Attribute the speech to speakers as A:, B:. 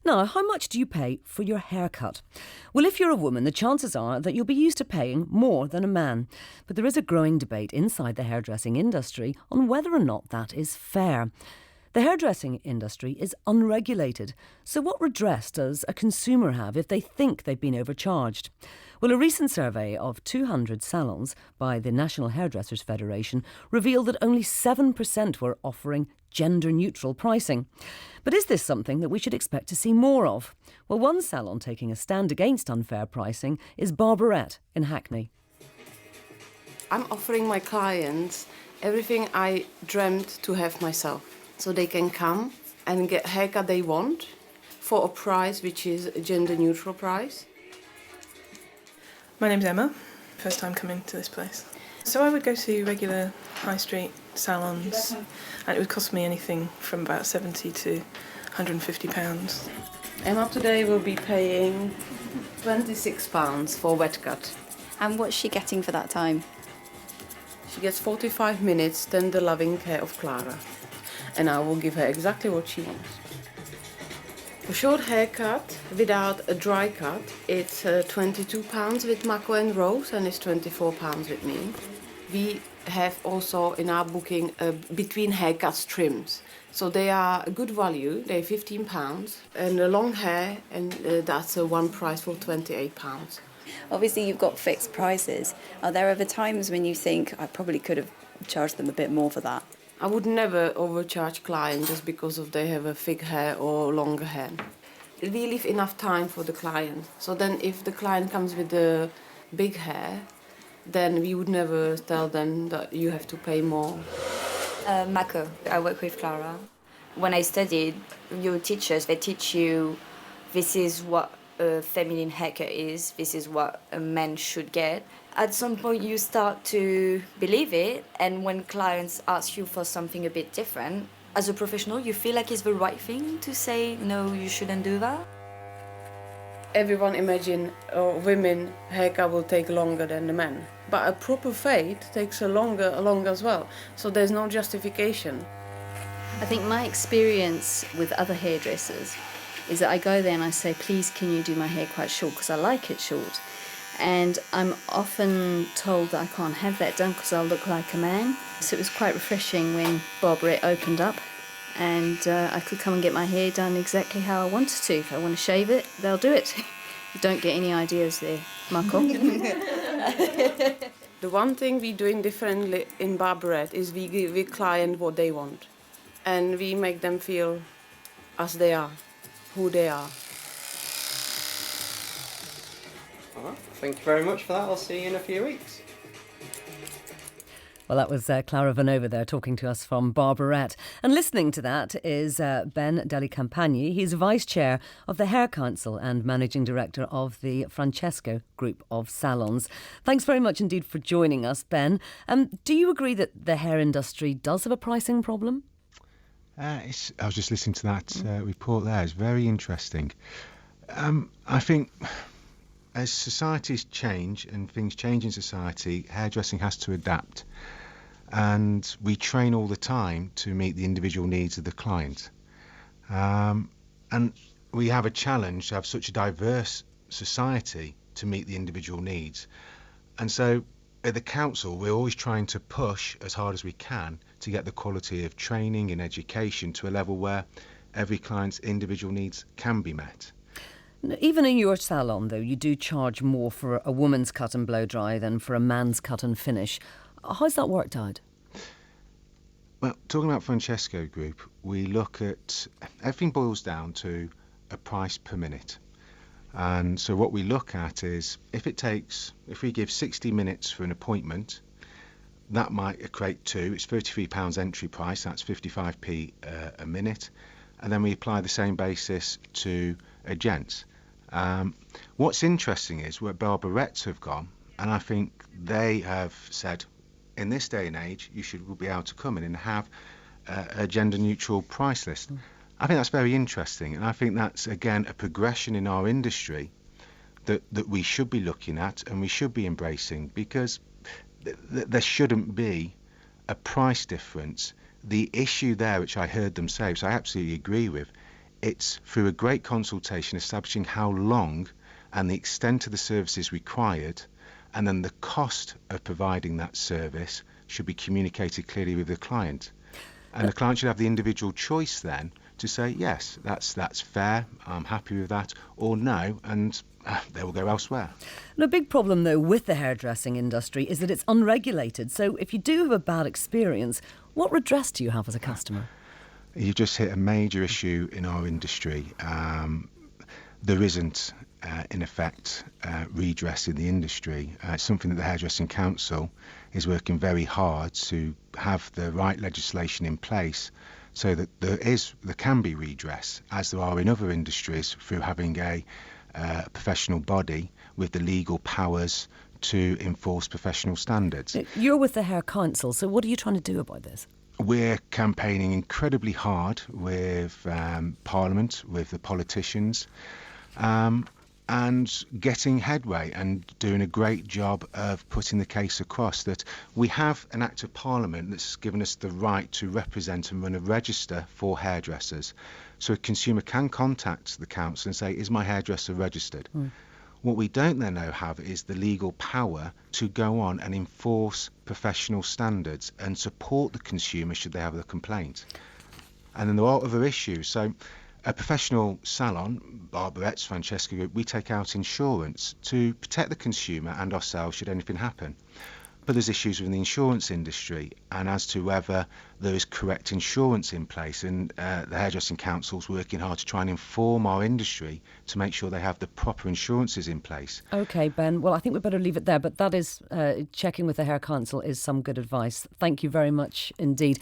A: Now, how much do you pay for your haircut? Well, if you're a woman, the chances are that you'll be used to paying more than a man. But there is a growing debate inside the hairdressing industry on whether or not that is fair. The hairdressing industry is unregulated, so what redress does a consumer have if they think they've been overcharged? Well, a recent survey of 200 salons by the National Hairdressers Federation revealed that only 7% were offering gender-neutral pricing. But is this something that we should expect to see more of? Well, one salon taking a stand against unfair pricing is Barbarette in Hackney.
B: I'm offering my clients everything I dreamt to have myself. So they can come and get a haircut they want for a price which is a gender-neutral price.
C: My name's Emma, first time coming to this place. So I would go to regular high street salons and it would cost me anything from about £70 to £150.
B: Emma today will be paying £26 for a wet cut.
D: And what's she getting for that time?
B: She gets 45 minutes tender loving care of Clara. And I will give her exactly what she wants. A short haircut without a dry cut, it's £22 with Mako and Rose, and it's £24 with me. We have also in our booking between haircuts trims. So they are a good value, they're £15, and a long hair, and that's one price for £28.
D: Obviously you've got fixed prices. Are there ever times when you think, I probably could have charged them a bit more for that?
B: I would never overcharge clients just because of they have a thick hair or longer hair. We leave enough time for the client. So then if the client comes with the big hair, then we would never tell them that you have to pay more.
E: Mako, I work with Clara. When I studied, your teachers, they teach you this is what a feminine haircut is, this is what a man should get. At some point you start to believe it, and when clients ask you for something a bit different, as a professional you feel like it's the right thing to say, no, you shouldn't do that.
B: Everyone imagine women haircut will take longer than the men, but a proper fade takes a longer as well, so there's no justification.
F: I think my experience with other hairdressers is that I go there and I say, please can you do my hair quite short because I like it short. And I'm often told that I can't have that done because I'll look like a man. So it was quite refreshing when Barbarette opened up and I could come and get my hair done exactly how I wanted to. If I want to shave it, they'll do it. You don't get any ideas there, Marco.
B: The one thing we're doing differently in Barbarette is we give the client what they want. And we make them feel as they are, who they are.
G: Thank you very much for that. I'll see you in a few weeks.
A: Well, that was Clara Vanova there talking to us from Barbarette. And listening to that is Ben Dellicompagni. He's Vice Chair of the Hair Council and Managing Director of the Francesco Group of Salons. Thanks very much indeed for joining us, Ben. Do you agree that the hair industry does have a pricing problem?
H: I was just listening to that report there. It's very interesting. I think as societies change and things change in society, hairdressing has to adapt. And we train all the time to meet the individual needs of the client. And we have a challenge to have such a diverse society to meet the individual needs. And so at the council, we're always trying to push as hard as we can to get the quality of training and education to a level where every client's individual needs can be met.
A: Even in your salon, though, you do charge more for a woman's cut and blow dry than for a man's cut and finish. How's that worked out?
H: Well, talking about Francesco Group, we look at, everything boils down to a price per minute. And so what we look at is if we give 60 minutes for an appointment, that might equate to, it's £33 entry price, that's 55p a minute. And then we apply the same basis to a gent. What's interesting is where Barbarette's have gone, and I think they have said, in this day and age, you should be able to come in and have a gender-neutral price list. I think that's very interesting, and I think that's, again, a progression in our industry that we should be looking at and we should be embracing, because there shouldn't be a price difference. The issue there, which I heard them say, which I absolutely agree with, it's through a great consultation establishing how long and the extent of the services required, and then the cost of providing that service should be communicated clearly with the client. And the client should have the individual choice then to say, yes, that's fair, I'm happy with that, or no, and they will go elsewhere.
A: And a big problem, though, with the hairdressing industry is that it's unregulated. So if you do have a bad experience, what redress do you have as a customer?
H: You just hit a major issue in our industry. There isn't, in effect, redress in the industry. It's something that the Hairdressing Council is working very hard to have the right legislation in place so that there can be redress, as there are in other industries, through having a professional body with the legal powers to enforce professional standards.
A: You're with the Hair Council, so what are you trying to do about this?
H: We're campaigning incredibly hard with Parliament, with the politicians, and getting headway and doing a great job of putting the case across that we have an Act of Parliament that's given us the right to represent and run a register for hairdressers. So a consumer can contact the council and say, is my hairdresser registered? What we don't then now have is the legal power to go on and enforce professional standards and support the consumer should they have a complaint. And then there are other issues. So a professional salon, Barbarettes, Francesco Group, we take out insurance to protect the consumer and ourselves should anything happen. But there's issues within the insurance industry and as to whether there is correct insurance in place, and the Hairdressing Council's working hard to try and inform our industry to make sure they have the proper insurances in place.
A: OK, Ben, well, I think we better leave it there, but that is, checking with the Hair Council is some good advice. Thank you very much indeed.